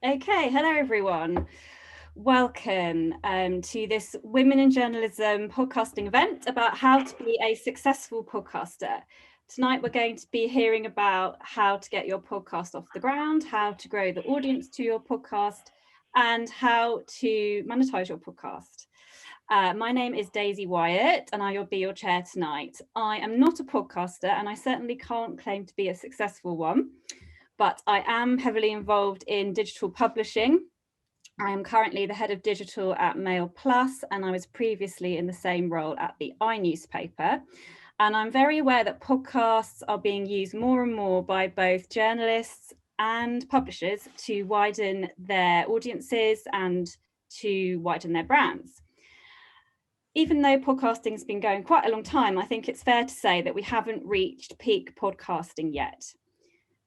Okay, hello everyone. Welcome to this Women in Journalism podcasting event about how to be a successful podcaster. Tonight we're going to be hearing about how to get your podcast off the ground, how to grow the audience to your podcast, and how to monetize your podcast. My name is Daisy Wyatt and I will be your chair tonight. I am not a podcaster and I certainly can't claim to be a successful one, but I am heavily involved in digital publishing. I am currently the head of digital at Mail Plus, and I was previously in the same role at the iNewspaper. And I'm very aware that podcasts are being used more and more by both journalists and publishers to widen their audiences and to widen their brands. Even though podcasting has been going quite a long time, I think it's fair to say that we haven't reached peak podcasting yet.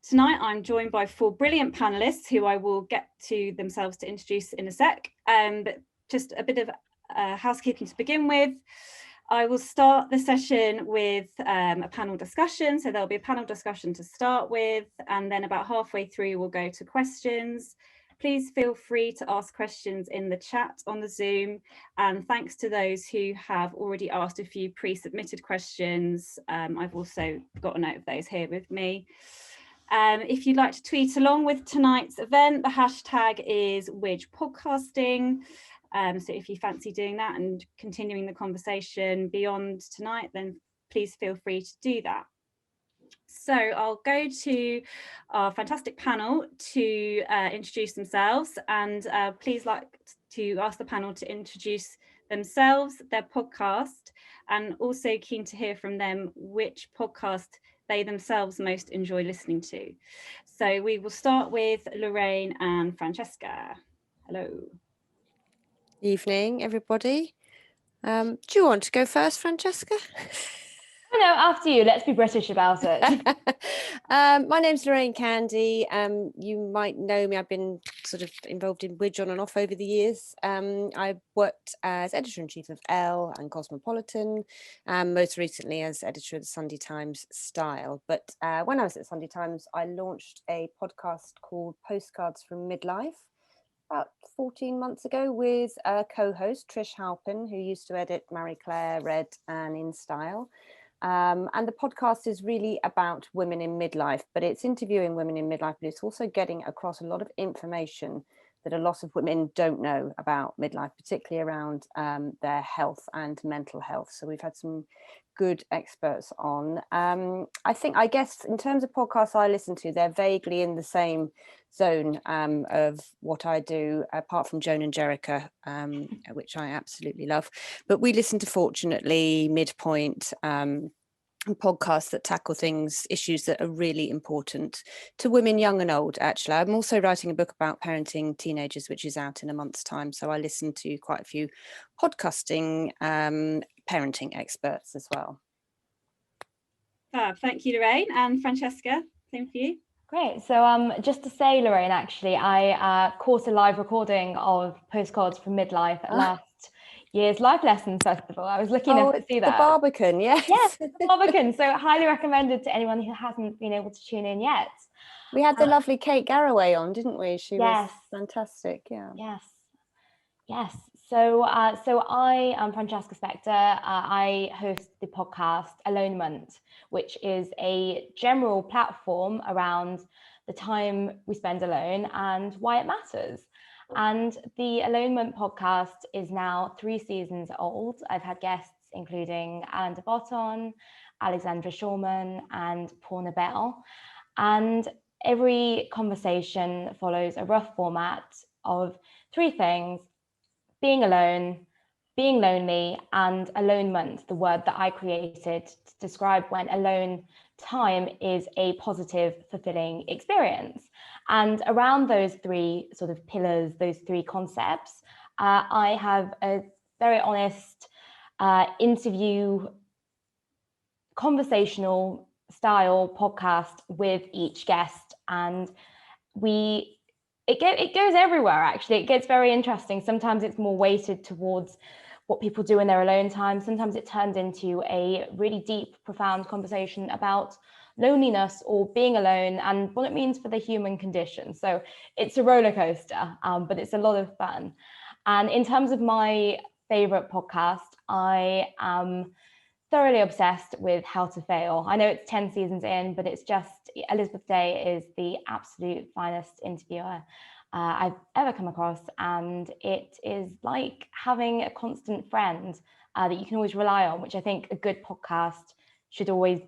Tonight, I'm joined by four brilliant panelists who I will get to themselves to introduce in a sec. But just a bit of housekeeping to begin with. I will start the session with a panel discussion. So there'll be a panel discussion to start with, and then about halfway through, we'll go to questions. Please feel free to ask questions in the chat on the Zoom. And thanks to those who have already asked a few pre-submitted questions. I've also got a note of those here with me. If you'd like to tweet along with tonight's event, the hashtag is WidgePodcasting. So if you fancy doing that and continuing the conversation beyond tonight, then please feel free to do that. So I'll go to our fantastic panel to introduce themselves, and please like to ask the panel to introduce themselves, their podcast, and also keen to hear from them which podcast they themselves most enjoy listening to. So we will start with Lorraine and Francesca. Hello. Evening, everybody. Do you want to go first, Francesca? No, after you. Let's be British about it. My name's Lorraine Candy. You might know me. I've been sort of involved in Widge on and off over the years. I worked as editor-in-chief of Elle and Cosmopolitan, most recently as editor of the Sunday Times Style. But when I was at the Sunday Times, I launched a podcast called Postcards from Midlife about 14 months ago with a co-host, Trish Halpin, who used to edit Marie Claire, Red and In Style. And the podcast is really about women in midlife, but it's interviewing women in midlife, but it's also getting across a lot of information that a lot of women don't know about midlife, particularly around their health and mental health. So we've had some good experts on. I guess in terms of podcasts I listen to, they're vaguely in the same zone of what I do, apart from Joan and Jericha, which I absolutely love. But we listen to Fortunately, Midpoint, podcasts that tackle issues that are really important to women, young and old. Actually, I'm also writing a book about parenting teenagers, which is out in a month's time. So I listen to quite a few podcasting parenting experts as well. Thank you, Lorraine. And Francesca, same for you. Great. So just to say, Lorraine, actually, I caught a live recording of Postcards from Midlife at last year's Life Lessons Festival. I was lucky enough to see that. The Barbican, yes. Yes, the Barbican. So highly recommended to anyone who hasn't been able to tune in yet. We had the lovely Kate Garraway on, didn't we? She was fantastic, yeah. Yes. So I am Francesca Specter. I host the podcast Alonement, which is a general platform around the time we spend alone and why it matters. And the Alonement podcast is now 3 seasons old. I've had guests including Alan de Botton, Alexandra Shulman, and Paul Nabel. And every conversation follows a rough format of 3 things: being alone, being lonely, and alonement, the word that I created to describe when alone time is a positive, fulfilling experience. And around those 3 sort of pillars, those 3 concepts, I have a very honest interview, conversational style podcast with each guest. And it goes everywhere, actually. It gets very interesting. Sometimes it's more weighted towards what people do in their alone time. Sometimes it turns into a really deep, profound conversation about loneliness or being alone and what it means for the human condition. So it's a roller coaster, but it's a lot of fun. And in terms of my favorite podcast, I am thoroughly obsessed with How to Fail. I know it's 10 seasons in, but it's just, Elizabeth Day is the absolute finest interviewer I've ever come across. And it is like having a constant friend that you can always rely on, which I think a good podcast should always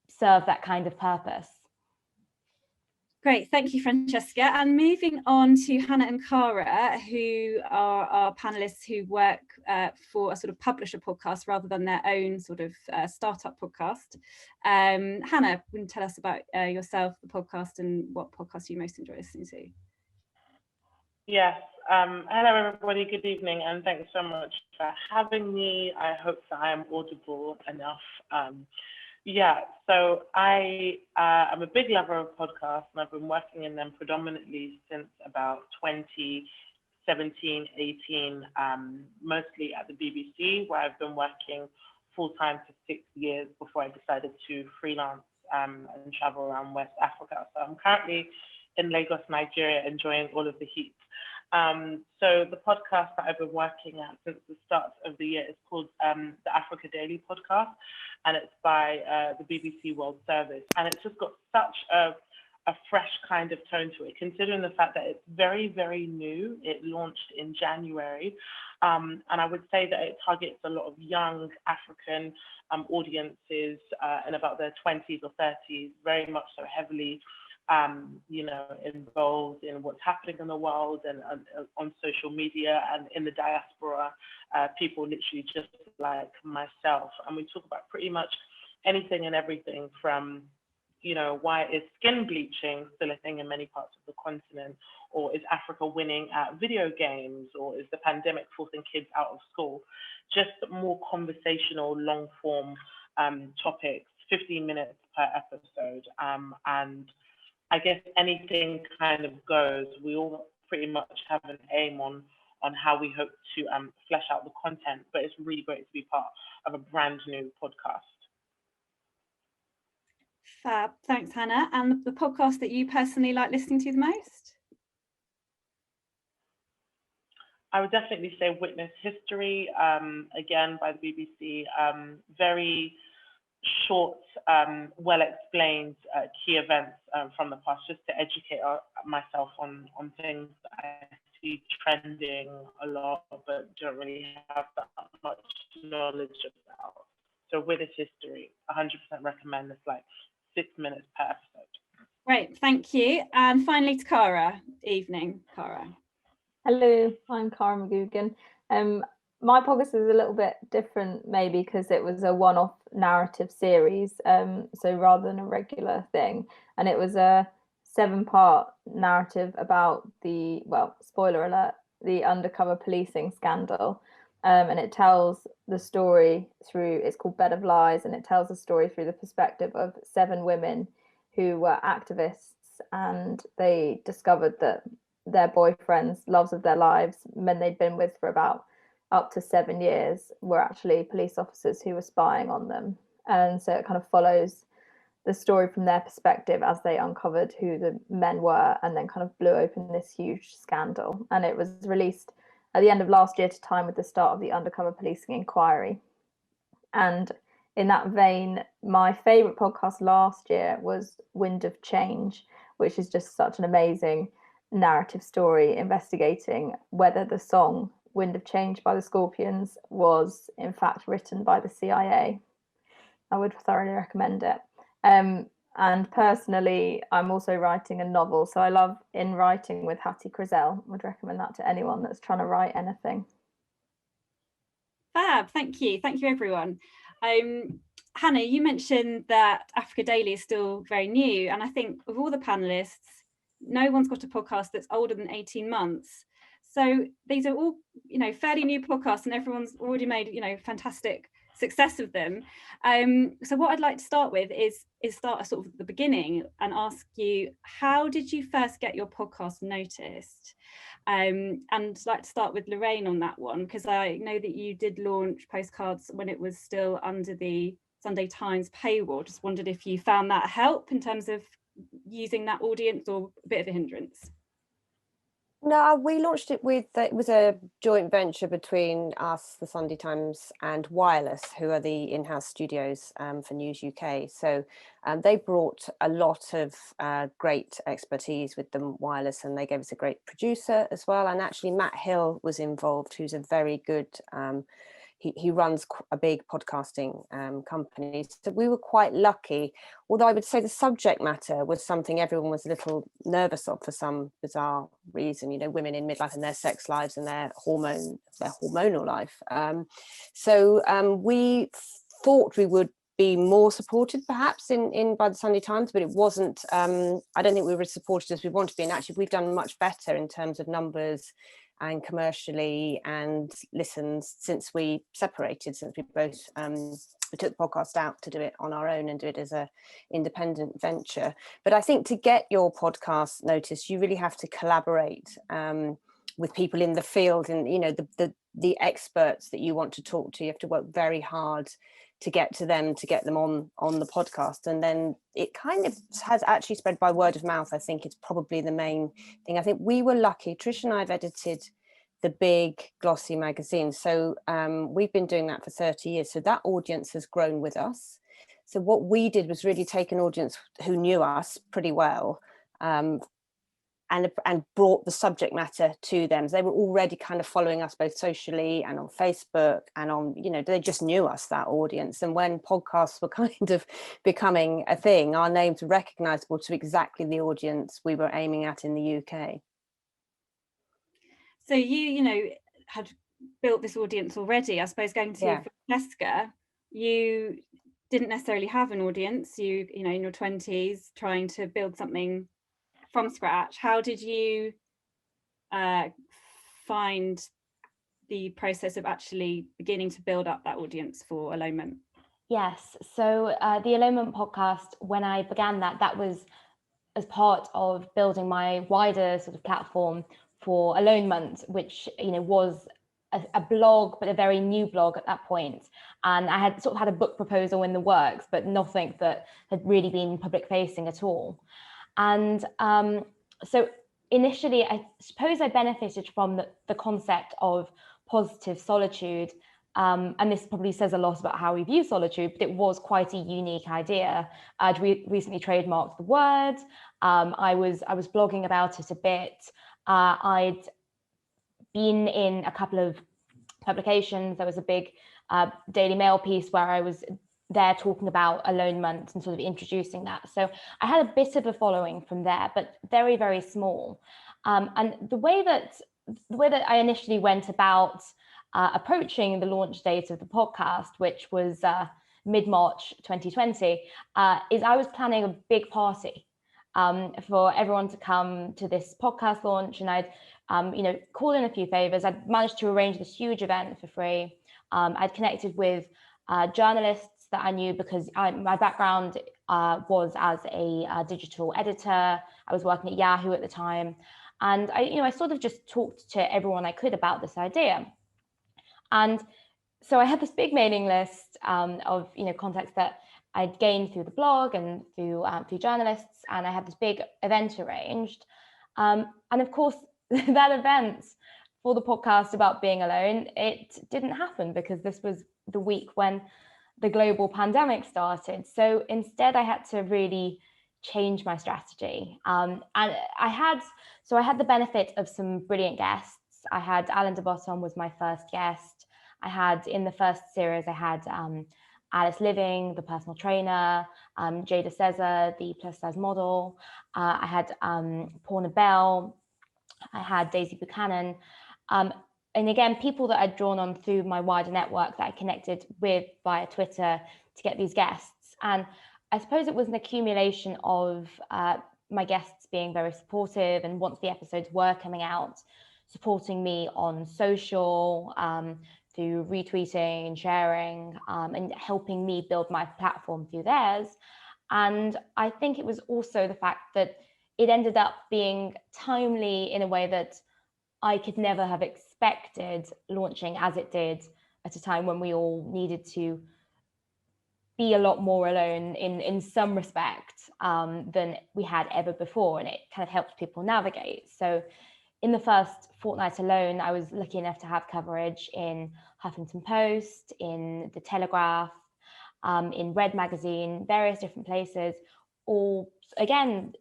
serve that kind of purpose. Great, thank you, Francesca. And moving on to Hannah and Cara, who are our panelists who work for a sort of publisher podcast rather than their own sort of startup podcast. Hannah, can you tell us about yourself, the podcast, and what podcast you most enjoy listening to? Yes. Hello, everybody. Good evening, and thanks so much for having me. I hope that I am audible enough. Yeah, so I'm a big lover of podcasts, and I've been working in them predominantly since about 2017, 18, mostly at the BBC, where I've been working full-time for 6 years before I decided to freelance and travel around West Africa. So I'm currently in Lagos, Nigeria, enjoying all of the heat. So the podcast that I've been working at since the start of the year is called the Africa Daily Podcast, and it's by the BBC World Service. And it's just got such a fresh kind of tone to it, considering the fact that it's very, very new. It launched in January. And I would say that it targets a lot of young African audiences in about their 20s or 30s, very much so heavily involved in what's happening in the world and on social media and in the diaspora, people literally just like myself. And we talk about pretty much anything and everything from, why is skin bleaching still a thing in many parts of the continent? Or is Africa winning at video games? Or is the pandemic forcing kids out of school? Just more conversational, long form topics, 15 minutes per episode. And I guess anything kind of goes. We all pretty much have an aim on how we hope to flesh out the content, but it's really great to be part of a brand new podcast. Fab, thanks, Hannah. And the podcast that you personally like listening to the most? I would definitely say Witness History, again by the BBC. Very short, well-explained key events from the past, just to educate myself on things that I see trending a lot, but don't really have that much knowledge about. So Witness History, 100% recommend. It's like 6 minutes per episode. Great, thank you. And finally to Cara. Evening, Cara. Hello, I'm Cara McGoogan. My podcast is a little bit different, maybe because it was a one-off narrative series, so rather than a regular thing. And it was a 7-part narrative about the, spoiler alert, the undercover policing scandal. And it tells the story through, it's called Bed of Lies, and it tells the story through the perspective of 7 women who were activists, and they discovered that their boyfriends, loves of their lives, men they'd been with for about up to 7 years, were actually police officers who were spying on them. And so it kind of follows the story from their perspective as they uncovered who the men were and then kind of blew open this huge scandal. And it was released at the end of last year to time with the start of the undercover policing inquiry. And in that vein, my favorite podcast last year was Wind of Change, which is just such an amazing narrative story investigating whether the song Wind of Change by the Scorpions was in fact written by the CIA. I would thoroughly recommend it. And personally, I'm also writing a novel, so I love In Writing with Hattie Crizell. Would recommend that to anyone that's trying to write anything. Fab, thank you everyone. Hannah, you mentioned that Africa Daily is still very new, and I think of all the panelists, no one's got a podcast that's older than 18 months. So these are all, fairly new podcasts, and everyone's already made, fantastic success of them. So what I'd like to start with is start at sort of the beginning and ask you, how did you first get your podcast noticed? And I'd like to start with Lorraine on that one, because I know that you did launch Postcards when it was still under the Sunday Times paywall. Just wondered if you found that a help in terms of using that audience, or a bit of a hindrance. No, we launched it with, it was a joint venture between us, the Sunday Times, and Wireless, who are the in-house studios for News UK. So they brought a lot of great expertise with them, Wireless, and they gave us a great producer as well. And actually Matt Hill was involved, who's a very good, he runs a big podcasting company. So we were quite lucky, although I would say the subject matter was something everyone was a little nervous of for some bizarre reason, you know, women in midlife and their sex lives and their hormonal life. So we thought we would be more supported perhaps in by the Sunday Times, but it wasn't, I don't think we were as supported as we wanted to be. And actually we've done much better in terms of numbers and commercially and listens since we separated, since we both we took the podcast out to do it on our own and do it as a independent venture. But I think to get your podcast noticed, you really have to collaborate with people in the field, and you know, the experts that you want to talk to. You have to work very hard to get to them, to get them on the podcast, and then it kind of has actually spread by word of mouth. I think it's probably the main thing. I think we were lucky. Trish and I have edited the big glossy magazines, so we've been doing that for 30 years, so that audience has grown with us. So what we did was really take an audience who knew us pretty well, and brought the subject matter to them. So they were already kind of following us both socially and on Facebook and on, you know, they just knew us, that audience. And when podcasts were kind of becoming a thing, our names were recognizable to exactly the audience we were aiming at in the UK. So you know, had built this audience already. I suppose going to Francesca, you didn't necessarily have an audience. You know, in your 20s, trying to build something from scratch. How did you find the process of actually beginning to build up that audience for Alonement? Yes, so the Alonement podcast, when I began that was as part of building my wider sort of platform for Alonement, which, you know, was a blog, but a very new blog at that point. And I had sort of had a book proposal in the works, but nothing that had really been public facing at all. And so initially, I suppose I benefited from the concept of positive solitude. And this probably says a lot about how we view solitude, but it was quite a unique idea. I'd recently trademarked the word. I was blogging about it a bit. I'd been in a couple of publications. There was a big Daily Mail piece where I was there talking about Alonement and sort of introducing that. So I had a bit of a following from there, but very, very small. And the way that I initially went about approaching the launch date of the podcast, which was mid-March 2020, is I was planning a big party for everyone to come to this podcast launch, and I'd you know, call in a few favors. I'd managed to arrange this huge event for free. I'd connected with journalists that I knew because my background was as a digital editor. I was working at Yahoo at the time, and I sort of just talked to everyone I could about this idea. And so I had this big mailing list of contacts that I'd gained through the blog and through journalists, and I had this big event arranged. And of course, that event for the podcast about being alone, it didn't happen because this was the week when the global pandemic started. So instead, I had to really change my strategy. And I had the benefit of some brilliant guests. I had Alan de Botton was my first guest. I had, in the first series, I had Alice Living, the personal trainer, Jada Cesar, the plus size model. I had Paula Bell. I had Daisy Buchanan. And again, people that I'd drawn on through my wider network that I connected with via Twitter to get these guests. And I suppose it was an accumulation of my guests being very supportive, and once the episodes were coming out, supporting me on social, through retweeting and sharing, and helping me build my platform through theirs. And I think it was also the fact that it ended up being timely in a way that I could never have expected, launching as it did at a time when we all needed to be a lot more alone in some respect than we had ever before, and it kind of helped people navigate. So in the first fortnight alone, I was lucky enough to have coverage in Huffington Post, in the Telegraph, in Red Magazine, various different places. All, again,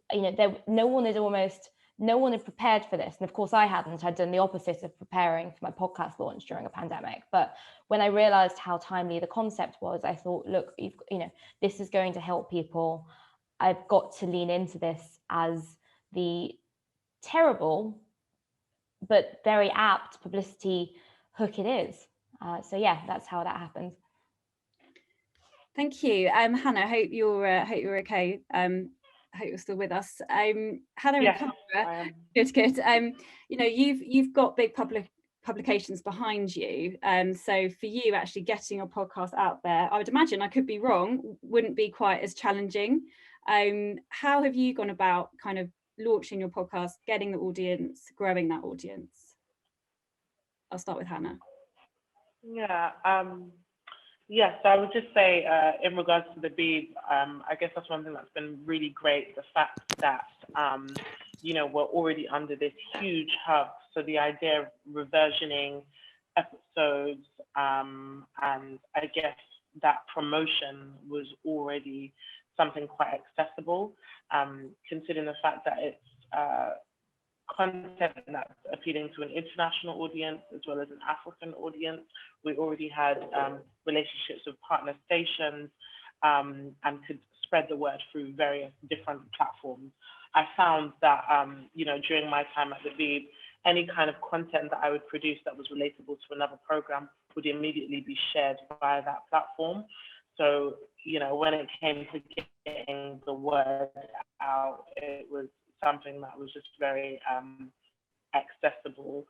no one had prepared for this. And of course I hadn't. I'd done the opposite of preparing for my podcast launch during a pandemic. But when I realized how timely the concept was, I thought, look, this is going to help people. I've got to lean into this as the terrible but very apt publicity hook it is. So yeah, that's how that happened. Thank you, Hannah. I hope you're okay. I hope you're still with us. Hannah and Cara, good. You've got big publications behind you. So for you, actually getting your podcast out there, I would imagine, I could be wrong, wouldn't be quite as challenging. How have you gone about kind of launching your podcast, getting the audience, growing that audience? I'll start with Hannah. Yes, so I would just say in regards to the Beeb, I guess that's one thing that's been really great, the fact that, we're already under this huge hub. So the idea of reversioning episodes and I guess that promotion was already something quite accessible, considering the fact that it's content that's appealing to an international audience as well as an African audience. We already had relationships with partner stations and could spread the word through various different platforms. I found that, during my time at the Beeb, any kind of content that I would produce that was relatable to another program would immediately be shared via that platform. So, when it came to getting the word out, it was something that was just very accessible,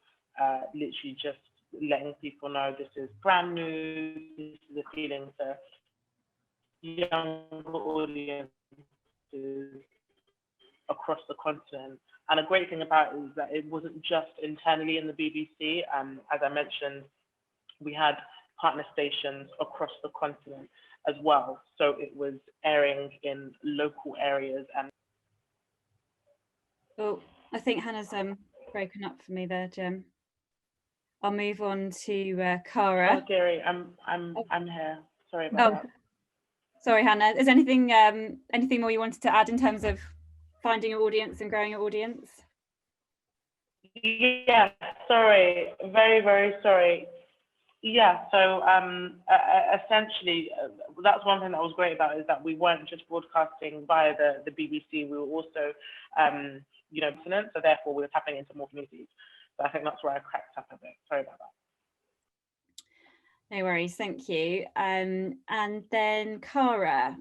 literally just letting people know this is brand new, this is appealing to younger audiences across the continent. And a great thing about it is that it wasn't just internally in the BBC. As I mentioned, we had partner stations across the continent as well. So it was airing in local areas. And oh, I think Hannah's broken up for me there, Jim. I'll move on to Cara. Oh, Gary, I'm here. Sorry about that. Sorry, Hannah. Is anything more you wanted to add in terms of finding your audience and growing your audience? Yeah, sorry, very, very sorry. Yeah, so essentially, that's one thing that was great about it, is that we weren't just broadcasting via the BBC, we were also, so therefore we were tapping into more communities. So I think that's where I cracked up a bit. Sorry about that. No worries, thank you. And then Cara,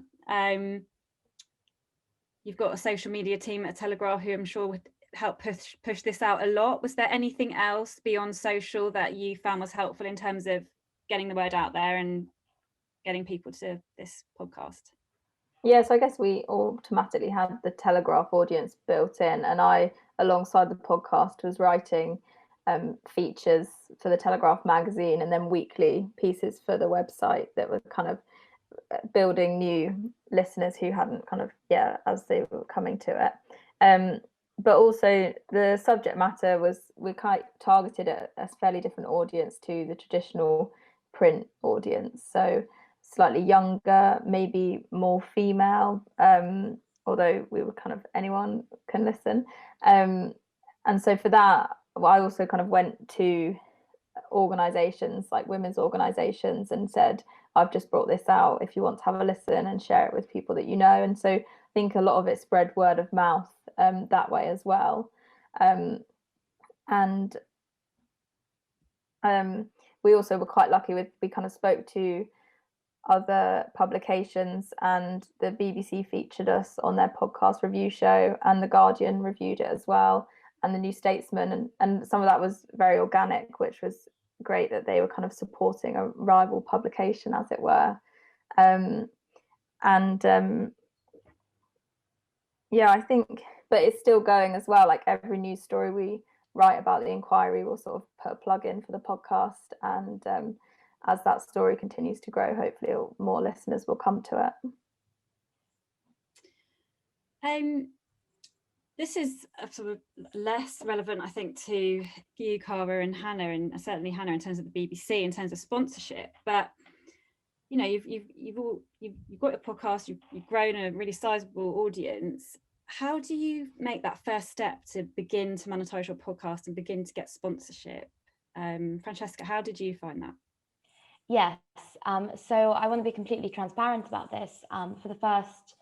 you've got a social media team at Telegraph who I'm sure would help push this out a lot. Was there anything else beyond social that you found was helpful in terms of getting the word out there and getting people to this podcast? Yes, I guess we automatically had the Telegraph audience built in, and I, alongside the podcast, was writing features for the Telegraph magazine and then weekly pieces for the website that were kind of building new listeners who hadn't as they were coming to it. But also the subject matter we quite targeted at a fairly different audience to the traditional print audience. So slightly younger, maybe more female, although we were kind of anyone can listen. And so for that, I also kind of went to organizations like women's organizations and said, I've just brought this out if you want to have a listen and share it with people that you know. And so I think a lot of it spread word of mouth that way as well. We also were quite lucky we kind of spoke to other publications, and the BBC featured us on their podcast review show, and the Guardian reviewed it as well, and the New Statesman, and some of that was very organic, which was great that they were kind of supporting a rival publication, as it were. I think, but it's still going as well. Like every news story we write about the inquiry, we'll sort of put a plug in for the podcast, and as that story continues to grow, hopefully more listeners will come to it. This is sort of less relevant, I think, to you, Cara, and Hannah, and certainly Hannah in terms of the BBC, in terms of sponsorship. But you know, you've got a podcast, you've grown a really sizable audience. How do you make that first step to begin to monetize your podcast and begin to get sponsorship? Francesca, how did you find that? Yes, so I want to be completely transparent about this. For the first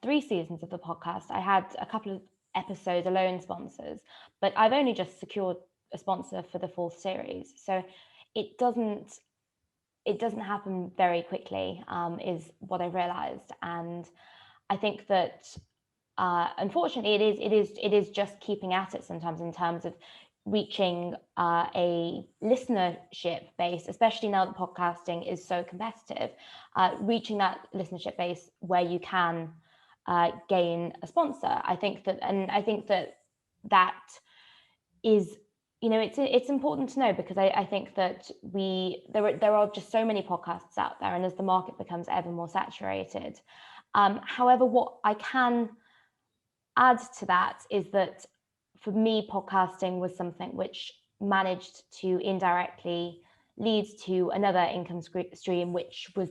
3 seasons of the podcast, I had a couple of episode alone sponsors, but I've only just secured a sponsor for the full series. So it doesn't happen very quickly, is what I realized. And I think that unfortunately it is just keeping at it sometimes in terms of reaching a listenership base, especially now that podcasting is so competitive, reaching that listenership base where you can gain a sponsor. I think that is, you know, it's important to know, because I think that there are just so many podcasts out there, and as the market becomes ever more saturated. However, what I can add to that is that for me, podcasting was something which managed to indirectly lead to another income stream, which was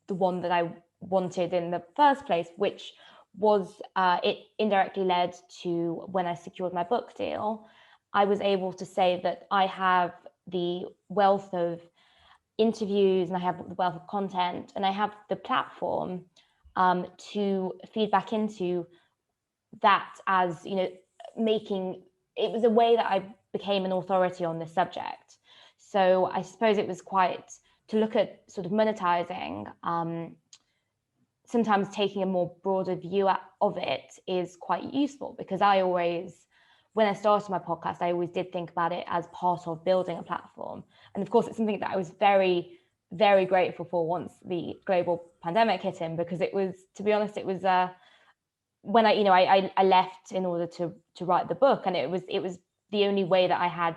the one that I wanted in the first place, which was it indirectly led to when I secured my book deal. I was able to say that I have the wealth of interviews and I have the wealth of content and I have the platform to feed back into that, as, you know, it was a way that I became an authority on this subject. So I suppose it was quite, to look at sort of monetizing, sometimes taking a more broader view of it is quite useful, because when I started my podcast, I always did think about it as part of building a platform. And of course, it's something that I was very, very grateful for once the global pandemic hit in, because it was, to be honest, it was when I left in order to write the book, and it was the only way that I had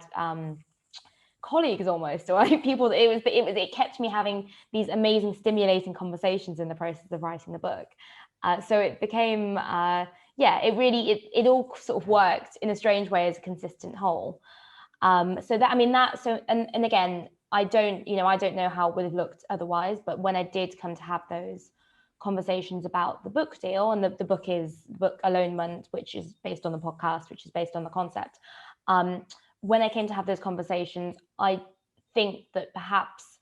colleagues almost, or people. It kept me having these amazing, stimulating conversations in the process of writing the book. So it became, it all sort of worked in a strange way as a consistent whole. And again, I don't know how it would have looked otherwise, but when I did come to have those conversations about the book deal, and the book Alonement, which is based on the podcast, which is based on the concept. When I came to have those conversations, I think that perhaps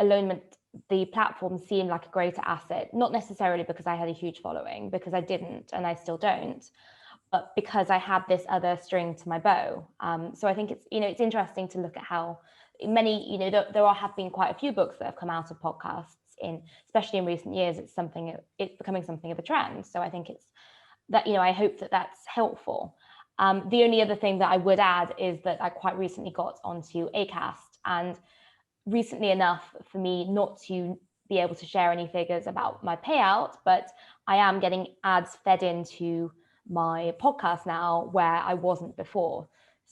Alonement, the platform, seemed like a greater asset, not necessarily because I had a huge following, because I didn't, and I still don't, but because I had this other string to my bow. So I think it's interesting to look at how many, there have been quite a few books that have come out of podcasts, especially in recent years. It's becoming something of a trend. So I think it's that, I hope that that's helpful. The only other thing that I would add is that I quite recently got onto Acast, and recently enough for me not to be able to share any figures about my payout, but I am getting ads fed into my podcast now where I wasn't before.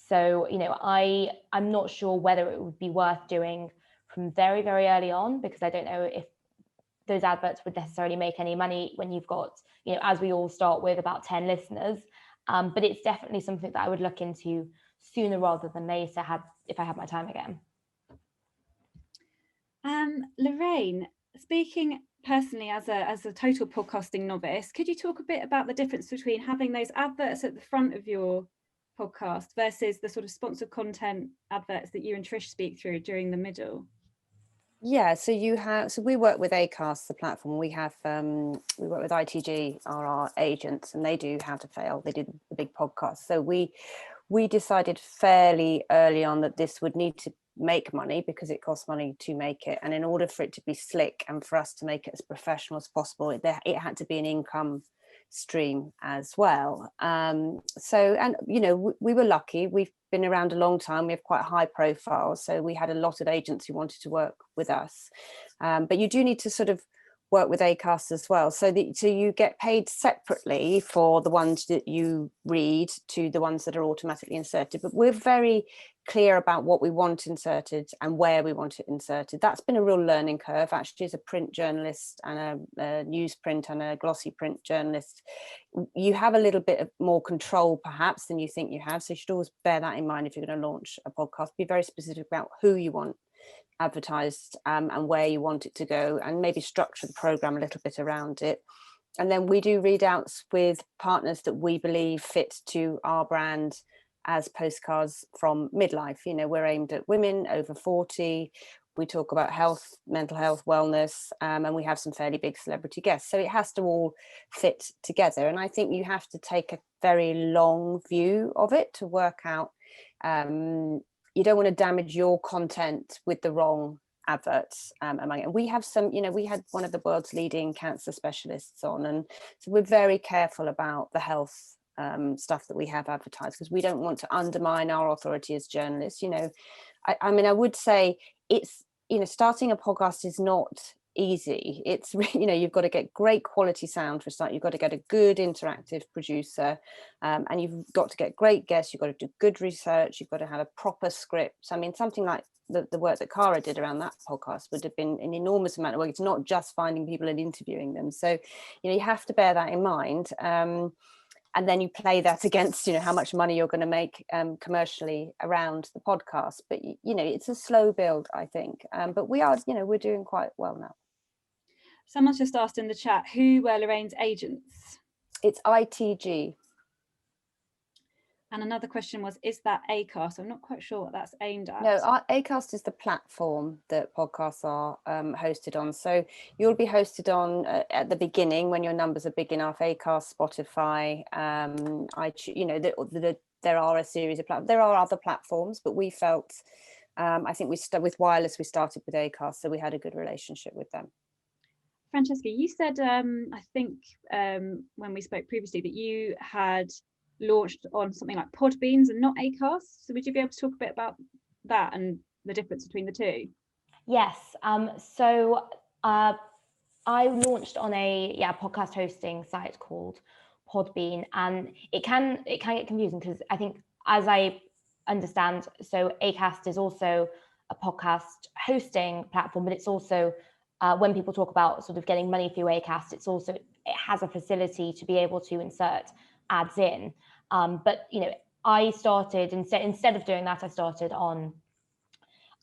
So, I'm not sure whether it would be worth doing from very, very early on, because I don't know if those adverts would necessarily make any money when you've got, as we all start with, about 10 listeners. But it's definitely something that I would look into sooner rather than later, if I had my time again. Lorraine, speaking personally as a total podcasting novice, could you talk a bit about the difference between having those adverts at the front of your podcast versus the sort of sponsored content adverts that you and Trish speak through during the middle? Yeah, so we work with Acast, the platform. We work with ITG, are our agents, and they do How to Fail. They did the big podcast. So we decided fairly early on that this would need to make money, because it costs money to make it, and in order for it to be slick and for us to make it as professional as possible, it had to be an income stream as well. We were lucky. We've been around a long time. We have quite high profile, so we had a lot of agents who wanted to work with us, but you do need to sort of work with Acast as well. So you get paid separately for the ones that you read to the ones that are automatically inserted. But we're very clear about what we want inserted and where we want it inserted. That's been a real learning curve, actually, as a print journalist and a newsprint and a glossy print journalist. You have a little bit of more control perhaps than you think you have. So you should always bear that in mind if you're going to launch a podcast. Be very specific about who you want advertised and where you want it to go, and maybe structure the program a little bit around it. And then we do readouts with partners that we believe fit to our brand as Postcards from Midlife. You know, we're aimed at women over 40. We talk about health, mental health, wellness, and we have some fairly big celebrity guests. So it has to all fit together. And I think you have to take a very long view of it to work out. You don't want to damage your content with the wrong adverts among it. And we have some, we had one of the world's leading cancer specialists on, and so we're very careful about the health stuff that we have advertised, because we don't want to undermine our authority as journalists. I mean, I would say it's, starting a podcast is not easy. It's, you've got to get great quality sound for a start. You've got to get a good interactive producer, and you've got to get great guests. You've got to do good research. You've got to have a proper script. I mean, something like the work that Cara did around that podcast would have been an enormous amount of work. It's not just finding people and interviewing them. So, you have to bear that in mind. And then you play that against, how much money you're going to make commercially around the podcast. But, it's a slow build, I think. But we are, we're doing quite well now. Someone's just asked in the chat, who were Lorraine's agents? It's ITG. And another question was, is that Acast? I'm not quite sure what that's aimed at. No, Acast is the platform that podcasts are hosted on. So you'll be hosted on at the beginning when your numbers are big enough. Acast, Spotify, there are a series of platforms. There are other platforms, but we felt, I think with wireless, we started with Acast, so we had a good relationship with them. Francesca, you said, I think when we spoke previously, that you had launched on something like Podbeans and not Acast. So would you be able to talk a bit about that and the difference between the two? Yes. So I launched on a podcast hosting site called Podbean, and it can get confusing because I think, as I understand, so Acast is also a podcast hosting platform, but it's also when people talk about sort of getting money through Acast, it has a facility to be able to insert ads in. But I started instead of doing that, I started on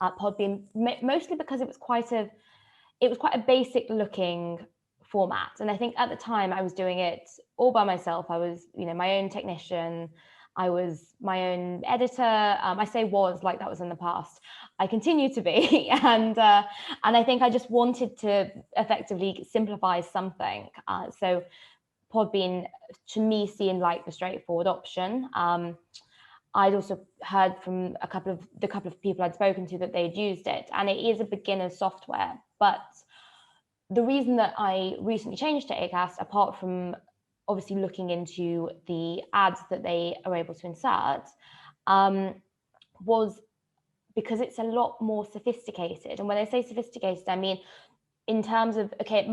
Podbean, mostly because it was quite a basic looking format, and I think at the time I was doing it all by myself. I was my own technician, I was my own editor. I say was like that was in the past. I continue to be, and I think I just wanted to effectively simplify something. So Podbean to me seemed like the straightforward option. I'd also heard from a couple of people I'd spoken to that they'd used it, and it is a beginner's software. But the reason that I recently changed to Acast, apart from obviously looking into the ads that they are able to insert, was because it's a lot more sophisticated. And when I say sophisticated, I mean in terms of, okay,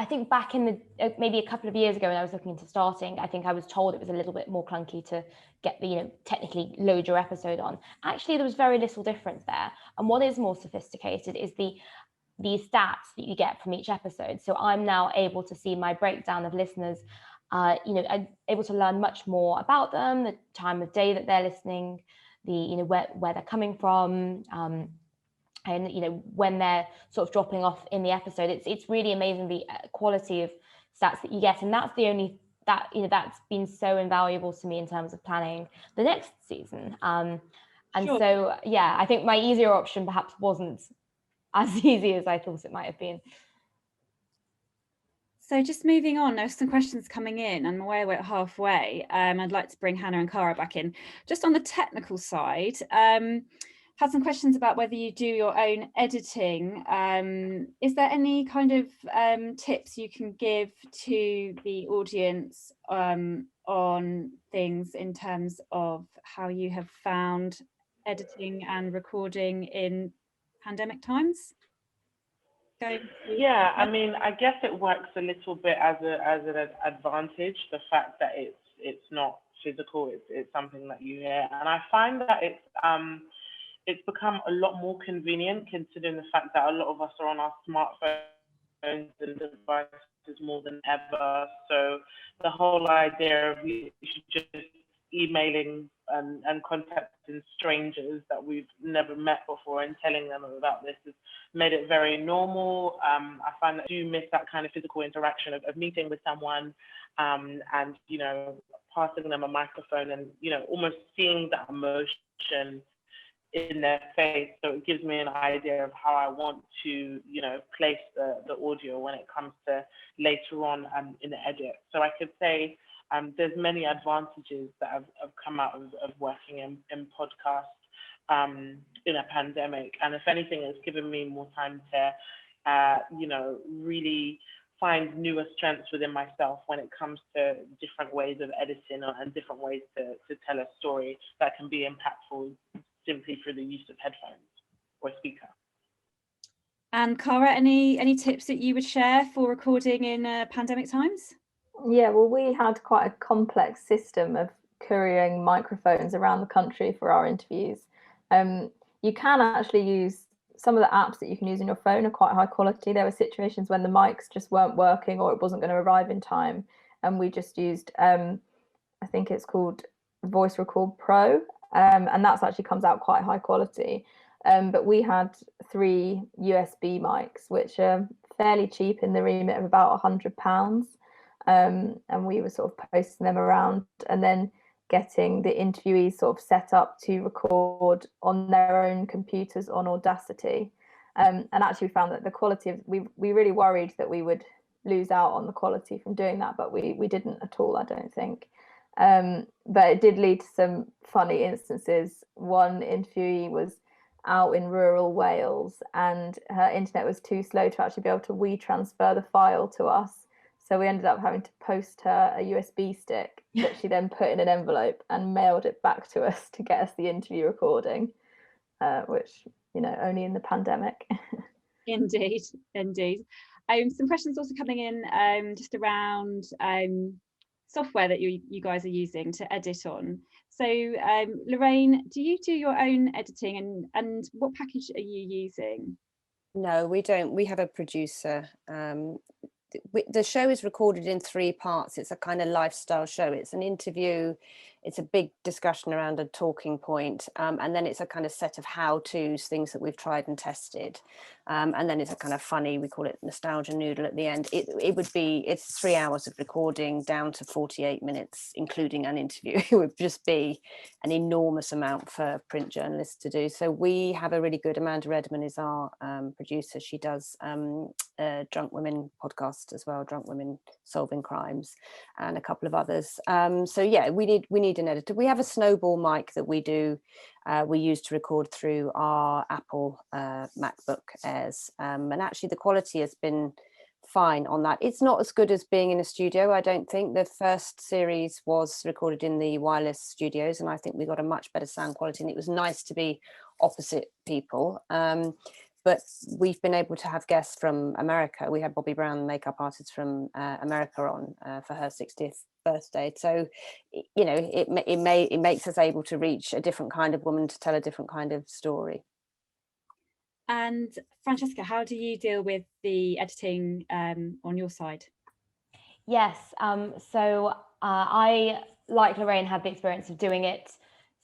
I think back in maybe a couple of years ago when I was looking into starting, I think I was told it was a little bit more clunky to get the, technically load your episode on. Actually, there was very little difference there. And what is more sophisticated is the stats that you get from each episode. So I'm now able to see my breakdown of listeners, I'm able to learn much more about them, the time of day that they're listening, where they're coming from, and when they're sort of dropping off in the episode. It's really amazing the quality of stats that you get, and that's the only that's been so invaluable to me in terms of planning the next season. And sure. So I think my easier option perhaps wasn't as easy as I thought it might have been. So just moving on, there's some questions coming in. I'm aware we're halfway. I'd like to bring Hannah and Cara back in. Just on the technical side, had some questions about whether you do your own editing. Is there any kind of tips you can give to the audience on things in terms of how you have found editing and recording in pandemic times? going to... Yeah, I mean, I guess it works a little bit as an advantage, the fact that it's not physical, it's something that you hear. And I find that it's become a lot more convenient, considering the fact that a lot of us are on our smartphones and devices more than ever. So the whole idea of you should just emailing and contacting strangers that we've never met before and telling them about this has made it very normal. I find that I do miss that kind of physical interaction of meeting with someone and, you know, passing them a microphone and, you know, almost seeing that emotion in their face. So it gives me an idea of how I want to, you know, place the audio when it comes to later on in the edit. So I could say there's many advantages that have come out of working in podcast in a pandemic. And if anything, it's given me more time to, you know, really find newer strengths within myself when it comes to different ways of editing and different ways to tell a story that can be impactful simply through the use of headphones or speaker. And Cara, any tips that you would share for recording in pandemic times? Yeah, well, we had quite a complex system of couriering microphones around the country for our interviews. You can actually use some of the apps that you can use on your phone are quite high quality. There were situations when the mics just weren't working or it wasn't going to arrive in time, and we just used I think it's called Voice Record Pro, and that's actually comes out quite high quality. But we had 3 USB mics, which are fairly cheap in the remit of about £100. And we were sort of posting them around and then getting the interviewees sort of set up to record on their own computers on Audacity. And actually we found that the quality of, we really worried that we would lose out on the quality from doing that, but we didn't at all, I don't think. But it did lead to some funny instances. One interviewee was out in rural Wales and her internet was too slow to actually be able to WeTransfer the file to us. So we ended up having to post her a USB stick that she then put in an envelope and mailed it back to us to get us the interview recording, which, you know, only in the pandemic. Indeed. Some questions also coming in just around software that you guys are using to edit on. So Lorraine, do you do your own editing and what package are you using? No, we don't. We have a producer. The show is recorded in 3 parts. It's a kind of lifestyle show. It's an interview, it's a big discussion around a talking point, and then it's a kind of set of how-tos, things that we've tried and tested, and then it's a kind of funny, we call it nostalgia noodle at the end. It's 3 hours of recording down to 48 minutes, including an interview. It would just be an enormous amount for print journalists to do. So we have a really good, Amanda Redman is our producer. She does Drunk Women podcast as well, Drunk Women Solving Crimes, and a couple of others. So yeah, we need an editor. We have a snowball mic that we use to record through our Apple MacBook Airs, and actually the quality has been fine on that. It's not as good as being in a studio, I don't think. The first series was recorded in the Wireless Studios and I think we got a much better sound quality, and it was nice to be opposite people. But we've been able to have guests from America. We had Bobby Brown, makeup artist from America, on for her 60th birthday. So, you know, it makes us able to reach a different kind of woman to tell a different kind of story. And Francesca, how do you deal with the editing on your side? Yes, so I, like Lorraine, had the experience of doing it,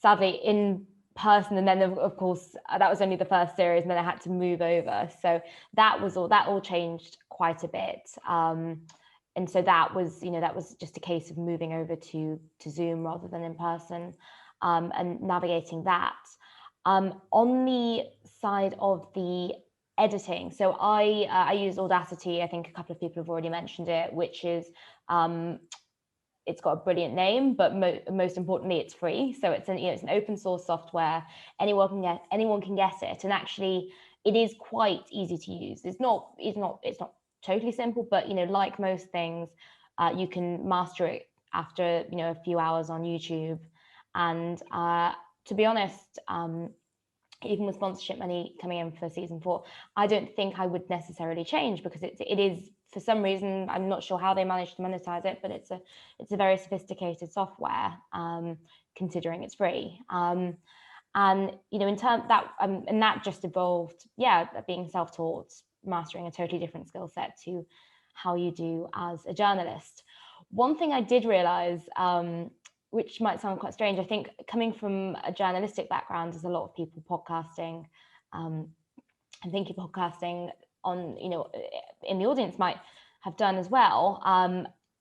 sadly, in person, and then of course that was only the first series, and then I had to move over, so that all changed quite a bit, and so that was just a case of moving over to Zoom rather than in person, and navigating that. On the side of the editing, so I use Audacity. I think a couple of people have already mentioned it, which is it's got a brilliant name, but most importantly, it's free. So it's an open source software. Anyone can get it, and actually, it is quite easy to use. It's not totally simple, but like most things, you can master it after a few hours on YouTube. And to be honest, even with sponsorship money coming in for season 4, I don't think I would necessarily change, because it is, for some reason, I'm not sure how they managed to monetize it, but it's a very sophisticated software, considering it's free. And in terms that, and that just evolved, being self-taught, mastering a totally different skill set to how you do as a journalist. One thing I did realize, which might sound quite strange, I think coming from a journalistic background, as a lot of people podcasting, and thinking podcasting on, in the audience might have done as well,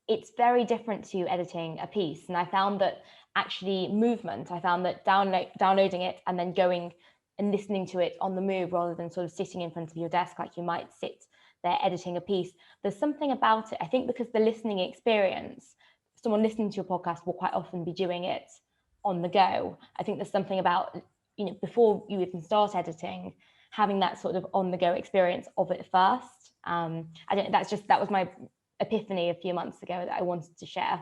it's very different to editing a piece. And I found that actually movement, I found that downloading it and then going and listening to it on the move, rather than sort of sitting in front of your desk like you might sit there editing a piece, there's something about it, I think, because the listening experience, someone listening to your podcast will quite often be doing it on the go. I think there's something about, before you even start editing, having that sort of on the go experience of it first. That was my epiphany a few months ago that I wanted to share.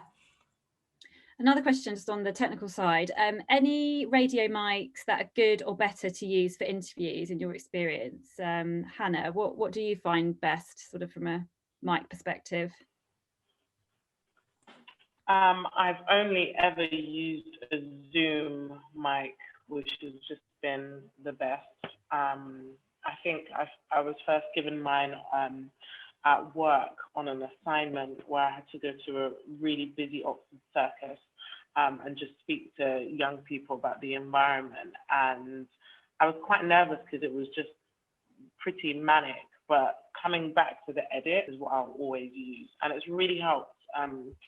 Another question just on the technical side, any radio mics that are good or better to use for interviews in your experience? Hannah, what do you find best, sort of from a mic perspective? I've only ever used a Zoom mic, which has just been the best. I think I was first given mine at work on an assignment where I had to go to a really busy Oxford circus and just speak to young people about the environment. And I was quite nervous because it was just pretty manic, but coming back to the edit is what I'll always use. And it's really helped,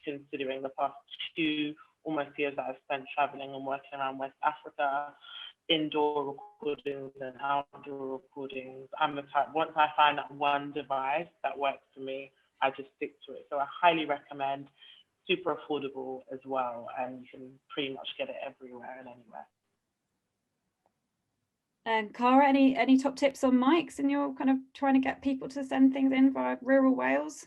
considering the past 2 almost years that I've spent traveling and working around West Africa, indoor recordings and outdoor recordings. I'm the type, once I find that one device that works for me, I just stick to it. So I highly recommend. Super affordable as well, and you can pretty much get it everywhere and anywhere. And Cara, any top tips on mics, and you're kind of trying to get people to send things in via rural Wales?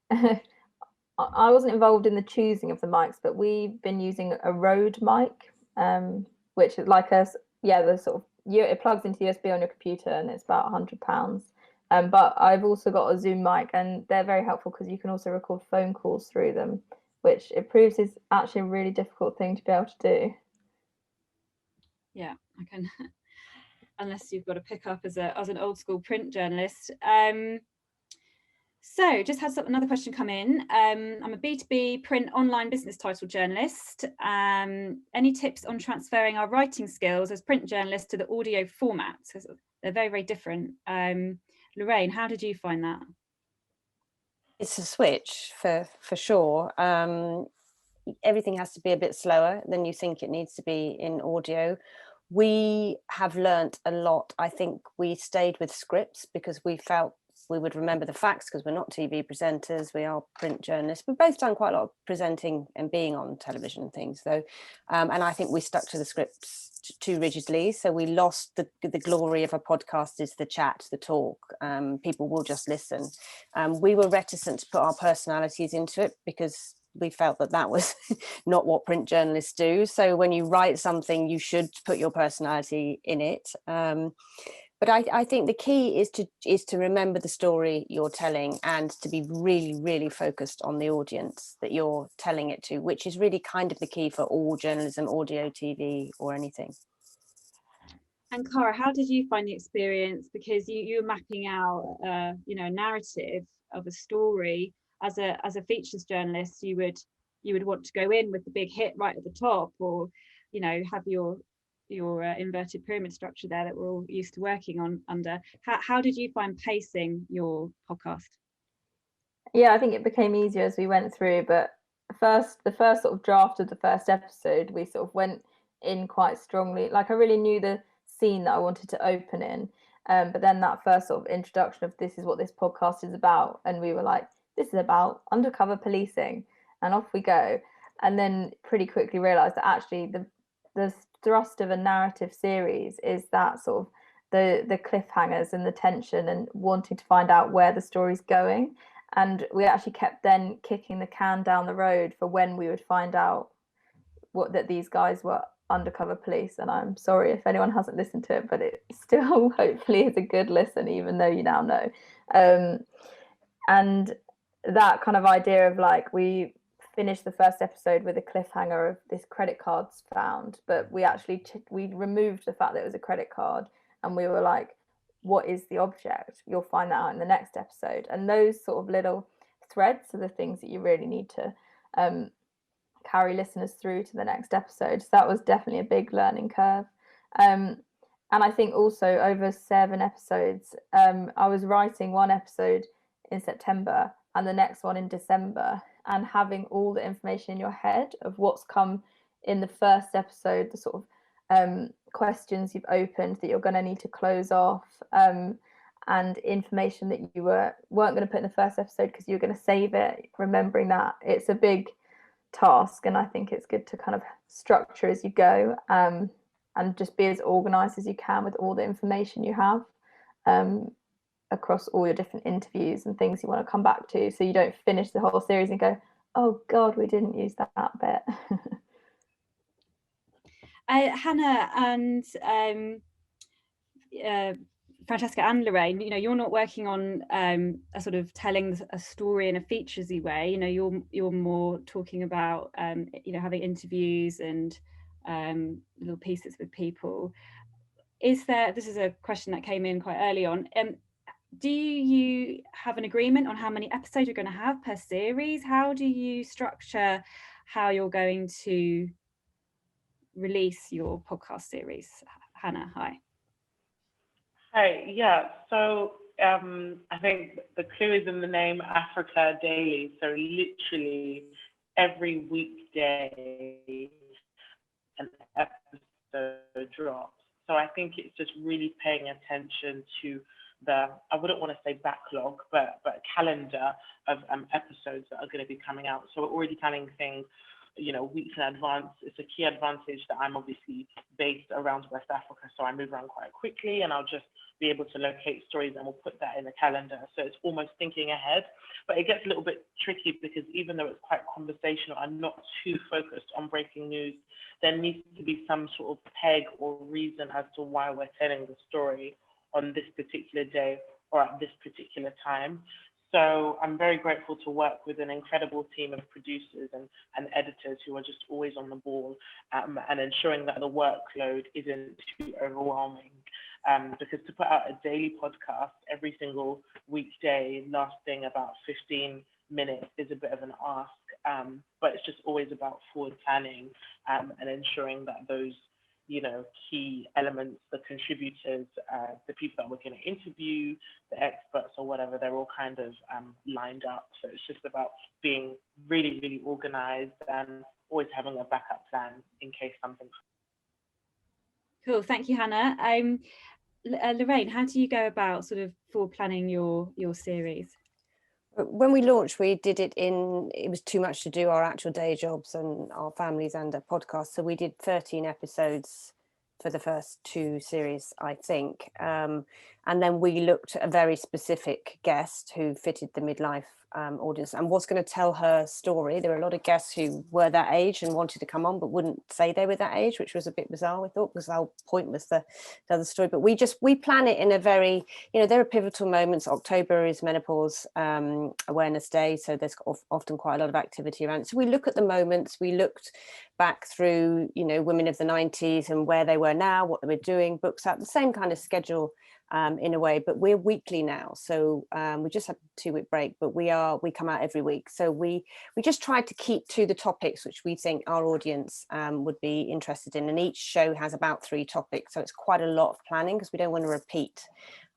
I wasn't involved in the choosing of the mics, but we've been using a Rode mic, which is like the sort of, it plugs into USB on your computer, and it's about £100. But I've also got a Zoom mic, and they're very helpful because you can also record phone calls through them, which it proves is actually a really difficult thing to be able to do. Yeah, I can, unless you've got to pick up as an old school print journalist. So just had another question come in. I'm a B2B print online business title journalist. Any tips on transferring our writing skills as print journalists to the audio format? So they're very, very different. Lorraine, how did you find that? It's a switch for sure. Everything has to be a bit slower than you think it needs to be in audio. We have learnt a lot. I think we stayed with scripts because we felt we would remember the facts, because we're not TV presenters, we are print journalists. We've both done quite a lot of presenting and being on television and things, though. And I think we stuck to the scripts too rigidly. So we lost the glory of a podcast is the chat, the talk. People will just listen. We were reticent to put our personalities into it because we felt that was not what print journalists do. So when you write something, you should put your personality in it. But I think the key is to remember the story you're telling, and to be really, really focused on the audience that you're telling it to, which is really kind of the key for all journalism, audio, TV, or anything. And Cara, how did you find the experience? Because you were mapping out, a narrative of a story. As a features journalist, you would want to go in with the big hit right at the top, or have your inverted pyramid structure there that we're all used to working on under. How did you find pacing your podcast? Yeah, I think it became easier as we went through, but the first sort of draft of the first episode, we sort of went in quite strongly. Like, I really knew the scene that I wanted to open in, but then that first sort of introduction of this is what this podcast is about, and we were like, this is about undercover policing, and off we go. And then pretty quickly realized that actually the thrust of a narrative series is that sort of the cliffhangers and the tension and wanting to find out where the story's going. And we actually kept then kicking the can down the road for when we would find out that these guys were Undercover Police, and I'm sorry if anyone hasn't listened to it, but it still hopefully is a good listen, even though you now know. And that kind of idea of like, we finished the first episode with a cliffhanger of this credit card's found, but we actually we removed the fact that it was a credit card, and we were like, what is the object? You'll find that out in the next episode. And those sort of little threads are the things that you really need to carry listeners through to the next episode. So that was definitely a big learning curve. And I think also over 7 episodes, I was writing one episode in September and the next one in December, and having all the information in your head of what's come in the first episode, the sort of questions you've opened that you're going to need to close off, and information that you weren't going to put in the first episode because you're going to save it, remembering that. It's a big task, and I think it's good to kind of structure as you go, and just be as organized as you can with all the information you have across all your different interviews and things you want to come back to, so you don't finish the whole series and go, oh god, we didn't use that bit. Hannah and Francesca and Lorraine, you know, you're not working on a sort of telling a story in a featuresy way. You know, you're more talking about you know, having interviews and little pieces with people. This is a question that came in quite early on. Do you have an agreement on how many episodes you're going to have per series? How do you structure how you're going to release your podcast series? Hannah, hi. Hi, yeah. So I think the clue is in the name, Africa Daily. So literally every weekday an episode drops. So I think it's just really paying attention to I wouldn't want to say backlog, but a calendar of episodes that are going to be coming out. So we're already planning things, you know, weeks in advance. It's a key advantage that I'm obviously based around West Africa, so I move around quite quickly, and I'll just be able to locate stories and we'll put that in the calendar. So it's almost thinking ahead, but it gets a little bit tricky because even though it's quite conversational, I'm not too focused on breaking news. There needs to be some sort of peg or reason as to why we're telling the story on this particular day or at this particular time. So I'm very grateful to work with an incredible team of producers and editors who are just always on the ball, and ensuring that the workload isn't too overwhelming. Because to put out a daily podcast every single weekday lasting about 15 minutes is a bit of an ask, but it's just always about forward planning and ensuring that those, you know, key elements, the contributors, the people that we're going to interview, the experts or whatever, they're all kind of lined up. So it's just about being really, really organized and always having a backup plan in case something. Cool, thank you, Hannah. Lorraine, how do you go about sort of forward planning your series? When we launched, we did it was too much to do our actual day jobs and our families and a podcast. So we did 13 episodes for the first 2 series, I think. And then we looked at a very specific guest who fitted the midlife audience and was going to tell her story. There were a lot of guests who were that age and wanted to come on, but wouldn't say they were that age, which was a bit bizarre, we thought, because the whole point was the other story. But we plan it in a very, you know, there are pivotal moments. October is Menopause Awareness Day, so there's often quite a lot of activity around it. So we look at the moments. We looked back through, you know, women of the 90s and where they were now, what they were doing, books out, the same kind of schedule in a way, but we're weekly now. So we just had a 2-week break, but we come out every week. So we just tried to keep to the topics which we think our audience would be interested in. And each show has about 3 topics. So it's quite a lot of planning because we don't want to repeat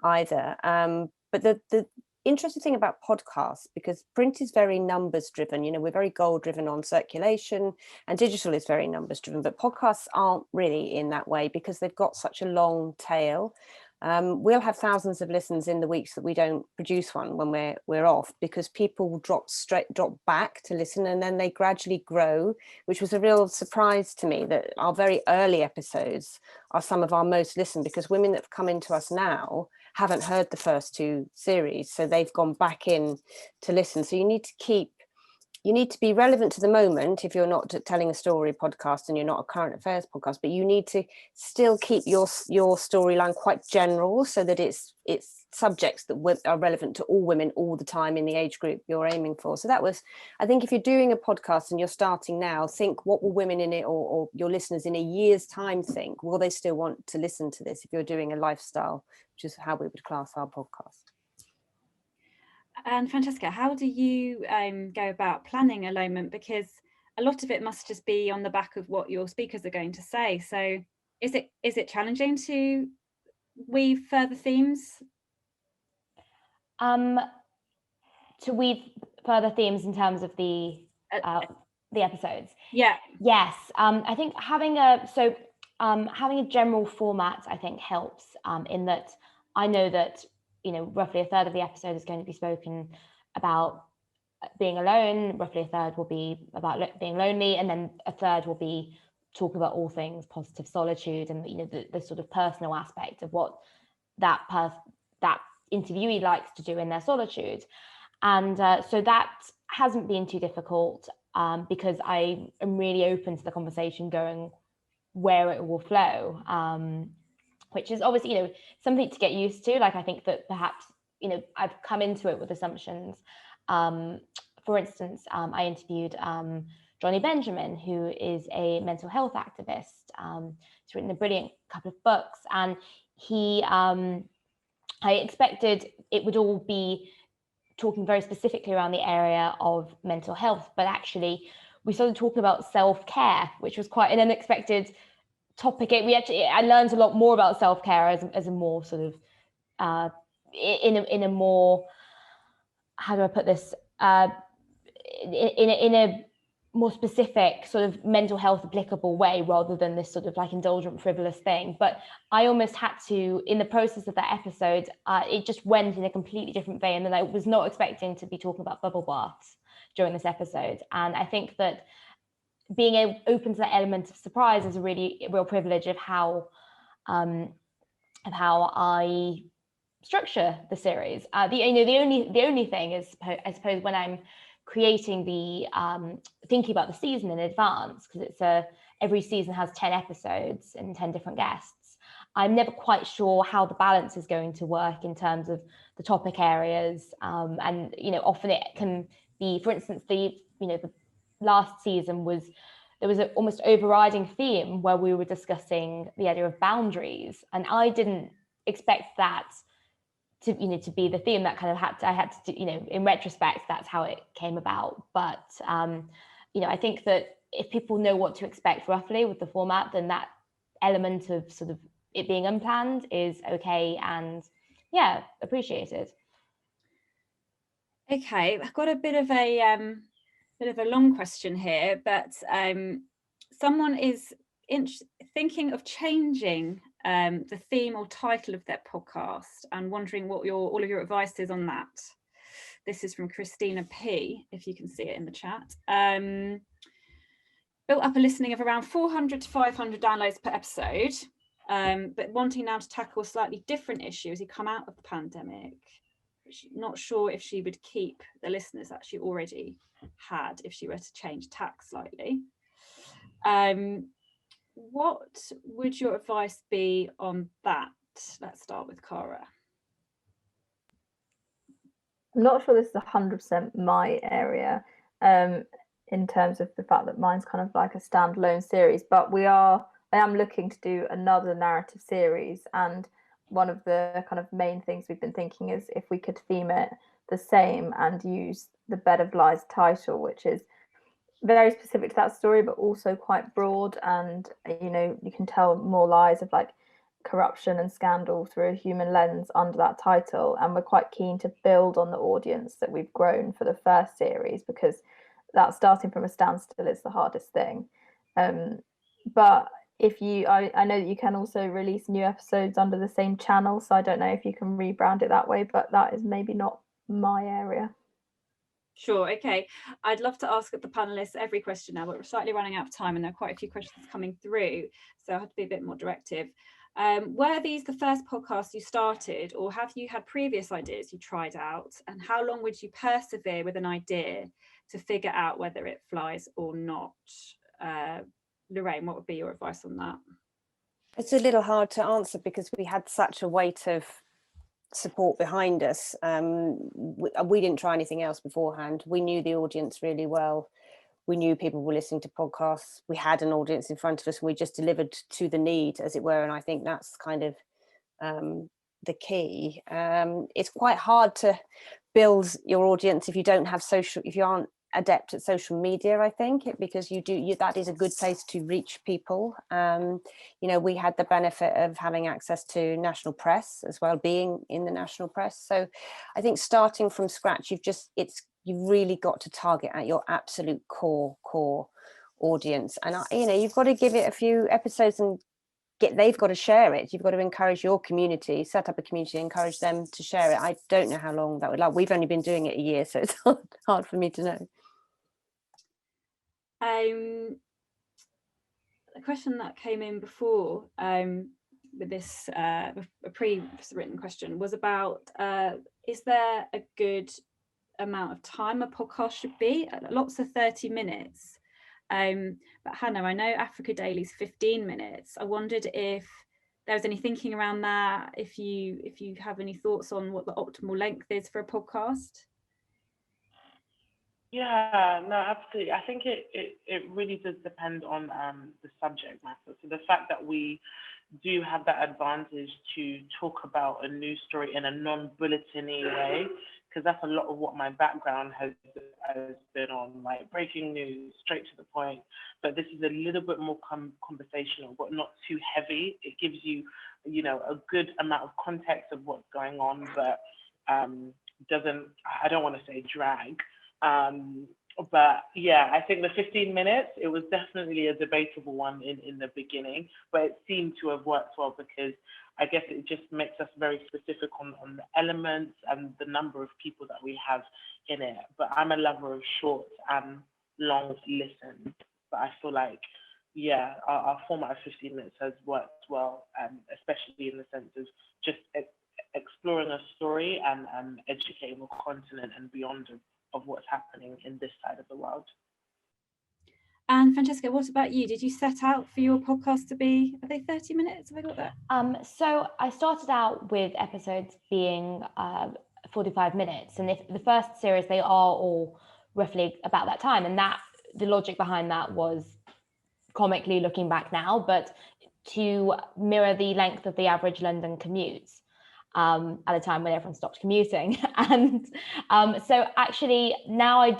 either. But the interesting thing about podcasts, because print is very numbers driven, you know, we're very goal driven on circulation, and digital is very numbers driven, but podcasts aren't really in that way because they've got such a long tail. We'll have thousands of listens in the weeks that we don't produce one when we're off, because people drop back to listen, and then they gradually grow, which was a real surprise to me that our very early episodes are some of our most listened, because women that have come into us now haven't heard the first 2 series, so they've gone back in to listen. So you need to keep you need to be relevant to the moment if you're not telling a story podcast and you're not a current affairs podcast, but you need to still keep your storyline quite general so that it's subjects that are relevant to all women all the time in the age group you're aiming for. So that was, I think, if you're doing a podcast and you're starting now, think, what will women in it or your listeners in a year's time think? Will they still want to listen to this if you're doing a lifestyle, which is how we would class our podcast? And Francesca, how do you go about planning Alonement? Because a lot of it must just be on the back of what your speakers are going to say. So is it challenging to weave further themes? To weave further themes in terms of the episodes. Yeah. Yes. I think having a general format, I think, helps in that I know that, roughly a third of the episode is going to be spoken about being alone, roughly a third will be about being lonely, and then a third will be talk about all things positive solitude and the sort of personal aspect of what that interviewee likes to do in their solitude. And so that hasn't been too difficult because I am really open to the conversation going where it will flow, which is obviously, something to get used to. Like, I think that perhaps, I've come into it with assumptions. For instance, I interviewed Johnny Benjamin, who is a mental health activist. He's written a brilliant couple of books, and I expected it would all be talking very specifically around the area of mental health, but actually we started talking about self-care, which was quite an unexpected topic. I learned a lot more about self-care as a more sort of in a more, how do I put this, in a more specific sort of mental health applicable way, rather than this sort of like indulgent, frivolous thing. But I almost had to, in the process of that episode, it just went in a completely different vein, and I was not expecting to be talking about bubble baths during this episode. And I think that being open to that element of surprise is a real privilege of how I structure the series. The only thing is, I suppose, when I'm creating thinking about the season in advance, because every season has 10 episodes and 10 different guests, I'm never quite sure how the balance is going to work in terms of the topic areas, and often it can be, for instance, the last season there was an almost overriding theme where we were discussing the idea of boundaries, and I didn't expect that to be the theme that kind of I had to do, in retrospect, that's how it came about. But I think that if people know what to expect roughly with the format, then that element of sort of it being unplanned is okay and appreciated. Okay, I've got a bit of a long question here, but someone is thinking of changing the theme or title of their podcast and wondering what all of your advice is on that. This is from Christina P, if you can see it in the chat. Built up a listening of around 400 to 500 downloads per episode, but wanting now to tackle a slightly different issue as you come out of the pandemic. Not sure if she would keep the listeners that she already had if she were to change tack slightly. What would your advice be on that? Let's start with Cara. I'm not sure this is 100% my area in terms of the fact that mine's kind of like a standalone series, but I am looking to do another narrative series, and one of the kind of main things we've been thinking is if we could theme it the same and use the Bed of Lies title, which is very specific to that story, but also quite broad, and you can tell more lies of like corruption and scandal through a human lens under that title. And we're quite keen to build on the audience that we've grown for the first series, because that starting from a standstill is the hardest thing. But I know that you can also release new episodes under the same channel, so I don't know if you can rebrand it that way, but that is maybe not my area. Sure, okay. I'd love to ask the panelists every question now, but we're slightly running out of time and there are quite a few questions coming through, so I have to be a bit more directive. Were these the first podcasts you started, or have you had previous ideas you tried out? And how long would you persevere with an idea to figure out whether it flies or not. Lorraine, what would be your advice on that? It's a little hard to answer because we had such a weight of support behind us. We didn't try anything else beforehand. We knew the audience really well. We knew people were listening to podcasts. We had an audience in front of us, and we just delivered to the need, as it were. And I think that's kind of the key. It's quite hard to build your audience if you don't have if you aren't adept at social media, I think, because that is a good place to reach people. We had the benefit of having access to national press as well, being in the national press. So I think starting from scratch, you've really got to target at your absolute core audience. And you've got to give it a few episodes and they've got to share it. You've got to encourage your community, set up a community, encourage them to share it. I don't know how long that would last. We've only been doing it a year, so it's hard for me to know. A question that came in before with this a pre-written question was about is there a good amount of time a podcast should be? Lots of 30 minutes. But Hannah, I know Africa Daily's 15 minutes. I wondered if there was any thinking around that, if you have any thoughts on what the optimal length is for a podcast. Yeah, no, absolutely. I think it really does depend on the subject matter. So the fact that we do have that advantage to talk about a news story in a non-bulletin-y way, because that's a lot of what my background has been on, like breaking news, straight to the point. But this is a little bit more conversational, but not too heavy. It gives you, a good amount of context of what's going on, but doesn't, I don't want to say drag. But yeah, I think the 15 minutes, it was definitely a debatable one in the beginning, but it seemed to have worked well because I guess it just makes us very specific on the elements and the number of people that we have in it. But I'm a lover of short and long listens. But I feel like, yeah, our format of 15 minutes has worked well, especially in the sense of just exploring a story and educating the continent and beyond of what's happening in this side of the world. And Francesca, what about you? Did you set out for your podcast to be, are they 30 minutes? Have I got that? So I started out with episodes being 45 minutes. And if the first series, they are all roughly about that time. And the logic behind that was comically looking back now, but to mirror the length of the average London commutes. At a time when everyone stopped commuting. And so actually now I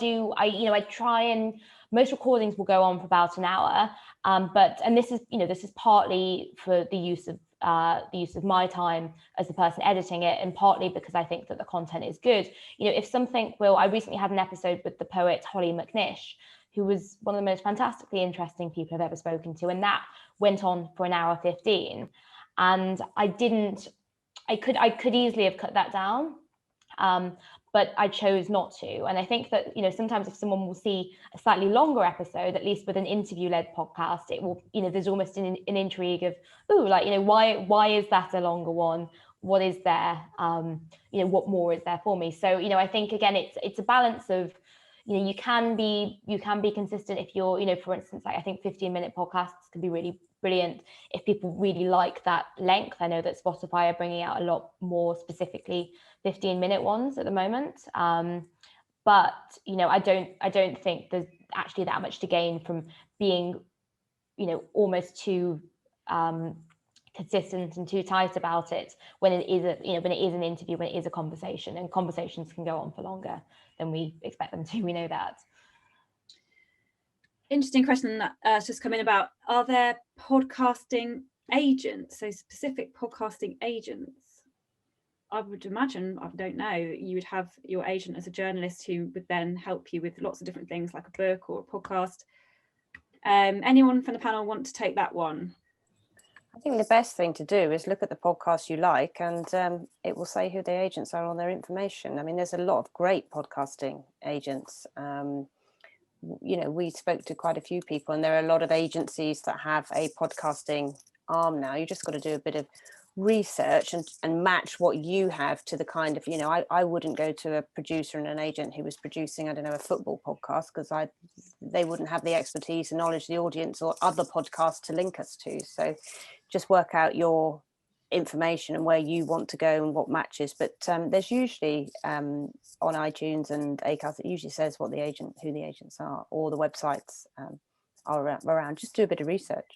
try, and most recordings will go on for about an hour. And this is partly for the use of my time as the person editing it, and partly because I think that the content is good. I recently had an episode with the poet Holly McNish, who was one of the most fantastically interesting people I've ever spoken to. And that went on for an hour 15. And I could easily have cut that down, but I chose not to. And I think that, sometimes if someone will see a slightly longer episode, at least with an interview-led podcast, it will, there's almost an intrigue of, why is that a longer one? What is there? What more is there for me? So, I think, again, it's a balance of, you can be consistent if you're, for instance, like I think 15-minute podcasts can be really brilliant if people really like that length. I know that Spotify are bringing out a lot more specifically 15-minute ones at the moment. But I don't think there's actually that much to gain from being, almost too consistent and too tight about it when it is an interview, when it is a conversation, and conversations can go on for longer than we expect them to. We know that. Interesting question that's just come in about, are there podcasting agents, so specific podcasting agents? I would imagine, I don't know, you would have your agent as a journalist who would then help you with lots of different things like a book or a podcast. Anyone from the panel want to take that one? I think the best thing to do is look at the podcast you like, and it will say who the agents are on their information. I mean, there's a lot of great podcasting agents. We spoke to quite a few people, and there are a lot of agencies that have a podcasting arm now. You just got to do a bit of research and match what you have to the kind of, I wouldn't go to a producer and an agent who was producing, I don't know, a football podcast, because they wouldn't have the expertise and knowledge, the audience or other podcasts to link us to. So just work out your information and where you want to go and what matches. But there's usually on iTunes and Acast, it usually says who the agents are, or the websites are around. Just do a bit of research.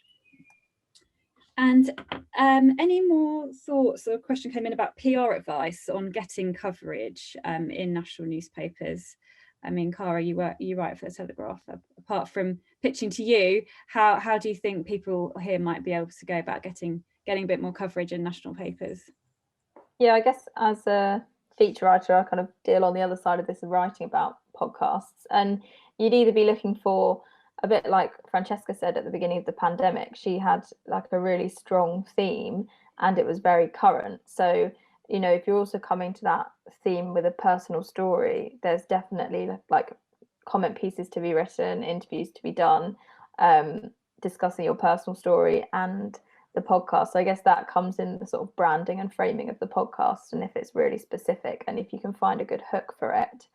And any more thoughts? Or a question came in about PR advice on getting coverage in national newspapers. I mean, Cara, you write for the Telegraph. Apart from pitching to you, how do you think people here might be able to go about getting a bit more coverage in national papers? Yeah, I guess as a feature writer, I kind of deal on the other side of this of writing about podcasts, and you'd either be looking for, a bit like Francesca said at the beginning of the pandemic, she had like a really strong theme and it was very current. So, if you're also coming to that theme with a personal story, there's definitely like comment pieces to be written, interviews to be done, discussing your personal story and the podcast. So I guess that comes in the sort of branding and framing of the podcast, and if it's really specific and if you can find a good hook for it.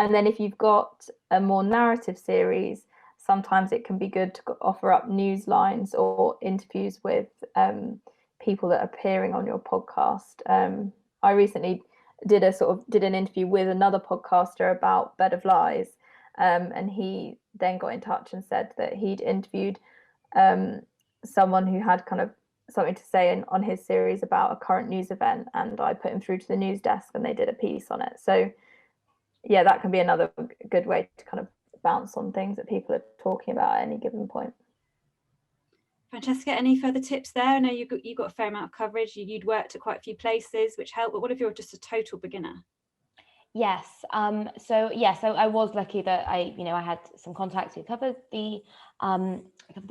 And then if you've got a more narrative series, sometimes it can be good to offer up news lines or interviews with people that are appearing on your podcast. I recently did an interview with another podcaster about Bed of Lies, and he then got in touch and said that he'd interviewed someone who had kind of something to say on his series about a current news event, and I put him through to the news desk and they did a piece on it. So yeah, that can be another good way to kind of bounce on things that people are talking about at any given point. Francesca, any further tips there? I know you got a fair amount of coverage. You'd worked at quite a few places, which helped. But what if you're just a total beginner? Yes. So I was lucky that I had some contacts who covered the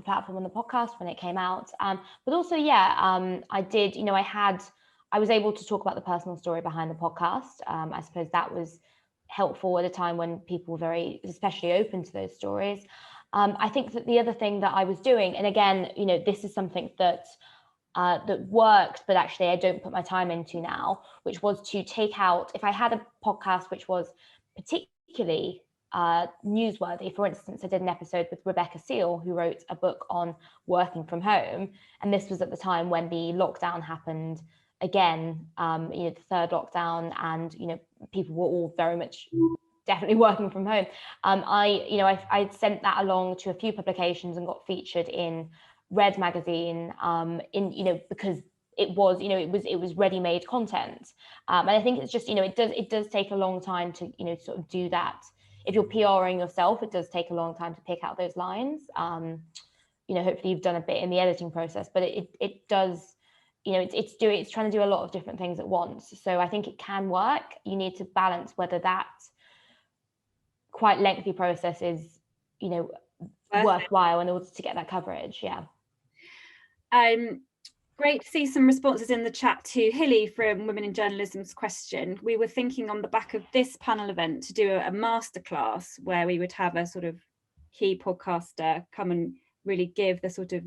platform on the podcast when it came out. But also, I did. I was able to talk about the personal story behind the podcast. I suppose that was helpful at a time when people were very, especially open to those stories. I think that the other thing that I was doing, and again, this is something that worked, but actually I don't put my time into now, which was to take out, if I had a podcast which was particularly newsworthy. For instance, I did an episode with Rebecca Seal, who wrote a book on working from home, and this was at the time when the lockdown happened again, the third lockdown, and people were all very much definitely working from home. I sent that along to a few publications and got featured in Red magazine, because it was ready-made content, and I think it's just it does take a long time to sort of do that. If you're PRing yourself, it does take a long time to pick out those lines. Hopefully you've done a bit in the editing process, but it does. It's trying to do a lot of different things at once. So I think it can work. You need to balance whether that quite lengthy process is, worthwhile in order to get that coverage. Yeah. Great to see some responses in the chat to Hilly from Women in Journalism's question. We were thinking on the back of this panel event to do a masterclass where we would have a sort of key podcaster come and really give the sort of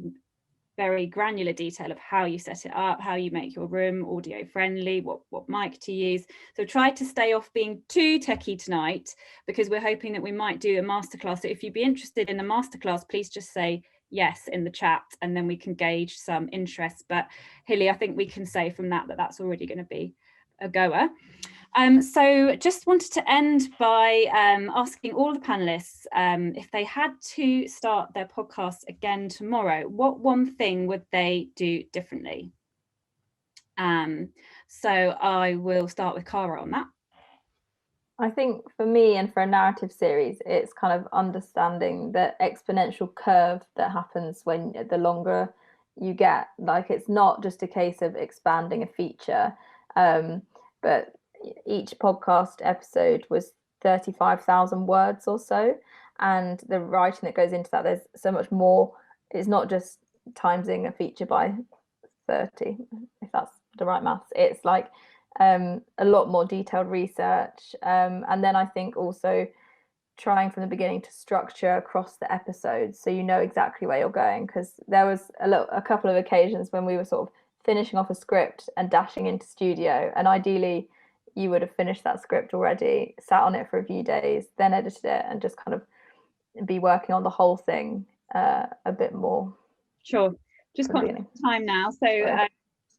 very granular detail of how you set it up, how you make your room audio friendly, what mic to use. So try to stay off being too techie tonight, because we're hoping that we might do a masterclass. So if you'd be interested in a masterclass, please just say yes in the chat, and then we can gauge some interest. But Hilly, I think we can say from that that's already going to be a goer. So just wanted to end by asking all the panelists if they had to start their podcast again tomorrow, what one thing would they do differently? So I will start with Cara on that. I think for me and for a narrative series, it's kind of understanding the exponential curve that happens when the longer you get. Like, it's not just a case of expanding a feature, but each podcast episode was 35,000 words or so, and the writing that goes into that, there's so much more. It's not just timesing a feature by 30, if that's the right maths. It's like a lot more detailed research, and then I think also trying from the beginning to structure across the episodes so you know exactly where you're going, because there was a couple of occasions when we were sort of finishing off a script and dashing into studio, and ideally you would have finished that script already, sat on it for a few days, then edited it, and just kind of be working on the whole thing a bit more. Sure. Just conscious of time now, so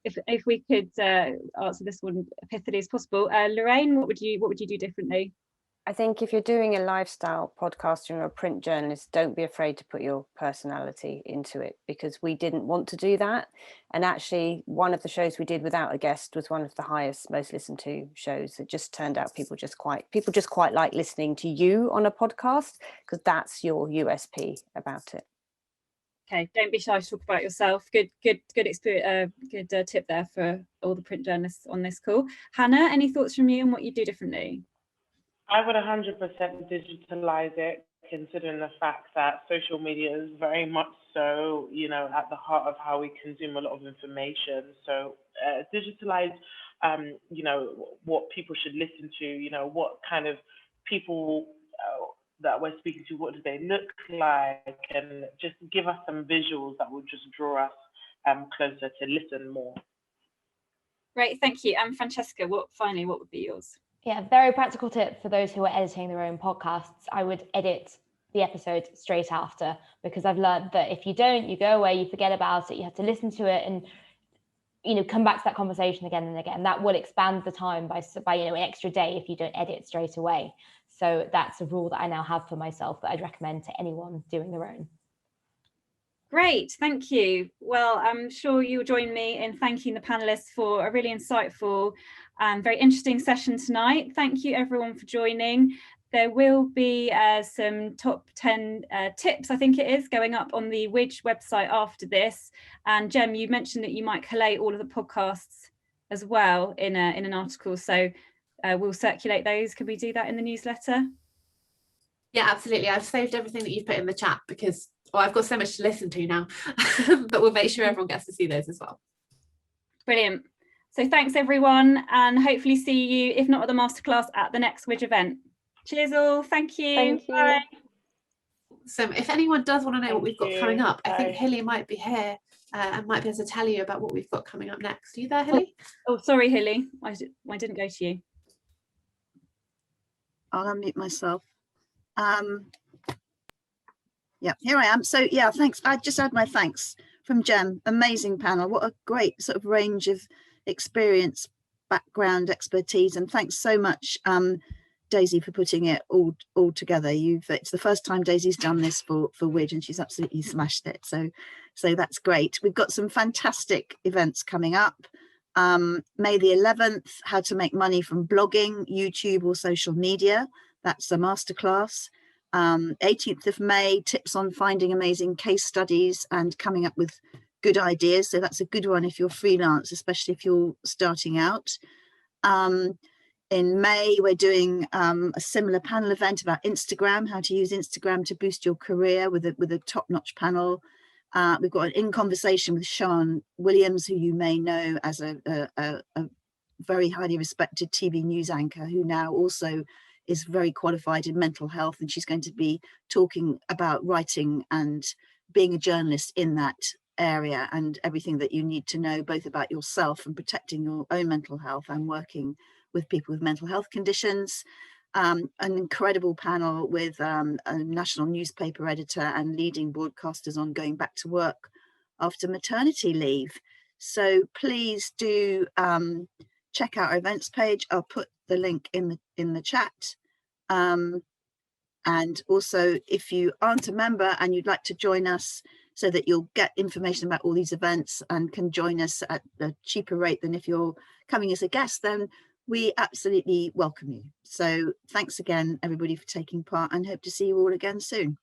if we could answer this one pithily as possible, Lorraine, what would you do differently? I think if you're doing a lifestyle podcast and you're a print journalist, don't be afraid to put your personality into it, because we didn't want to do that. And actually, one of the shows we did without a guest was one of the highest, most listened to shows. It just turned out people just quite like listening to you on a podcast, because that's your USP about it. Okay, don't be shy to talk about yourself. Good experience, good tip there for all the print journalists on this call. Hannah, any thoughts from you on what you do differently? I would 100% digitalize it, considering the fact that social media is very much so, at the heart of how we consume a lot of information. So digitalize, what people should listen to, what kind of people that we're speaking to, what do they look like, and just give us some visuals that will just draw us closer to listen more. Great, thank you. And Francesca, what would be yours? Yeah, very practical tip for those who are editing their own podcasts. I would edit the episode straight after, because I've learned that if you don't, you go away, you forget about it, you have to listen to it and come back to that conversation again and again. That will expand the time by an extra day if you don't edit straight away. So that's a rule that I now have for myself that I'd recommend to anyone doing their own. Great, thank you. Well, I'm sure you'll join me in thanking the panelists for a really insightful and very interesting session tonight. Thank you everyone for joining. There will be some top 10 tips, I think it is, going up on the Widge website after this. And Jem, you mentioned that you might collate all of the podcasts as well in an article. So we'll circulate those. Can we do that in the newsletter? Yeah, absolutely. I've saved everything that you've put in the chat because I've got so much to listen to now, but we'll make sure everyone gets to see those as well. Brilliant. So thanks everyone, and hopefully see you, if not at the masterclass, at the next Widge event. Cheers all. Thank you. Thank you. Bye. So if anyone does want to know what we've got coming up, Bye. I think Hilly might be here and might be able to tell you about what we've got coming up next. Are you there, Hilly? Oh, sorry, Hilly. I didn't go to you. I'll unmute myself. Yeah, here I am. So yeah, thanks. I just had my thanks from Jem. Amazing panel. What a great sort of range of experience, background, expertise, and thanks so much, Daisy, for putting it all together. It's the first time Daisy's done this for Widge, and she's absolutely smashed it. So that's great. We've got some fantastic events coming up. May the 11th, how to make money from blogging, YouTube, or social media. That's a masterclass. 18th of May, tips on finding amazing case studies and coming up with good ideas. So that's a good one if you're freelance, especially if you're starting out. In May, we're doing a similar panel event about Instagram, how to use Instagram to boost your career with a top-notch panel. We've got an in conversation with Sean Williams, who you may know as a very highly respected TV news anchor, who now also is very qualified in mental health, and she's going to be talking about writing and being a journalist in that area and everything that you need to know both about yourself and protecting your own mental health and working with people with mental health conditions. An incredible panel with a national newspaper editor and leading broadcasters on going back to work after maternity leave. So please do check out our events page. I'll put the link in the chat. And also, if you aren't a member and you'd like to join us so that you'll get information about all these events and can join us at a cheaper rate than if you're coming as a guest, then we absolutely welcome you. So thanks again, everybody, for taking part, and hope to see you all again soon.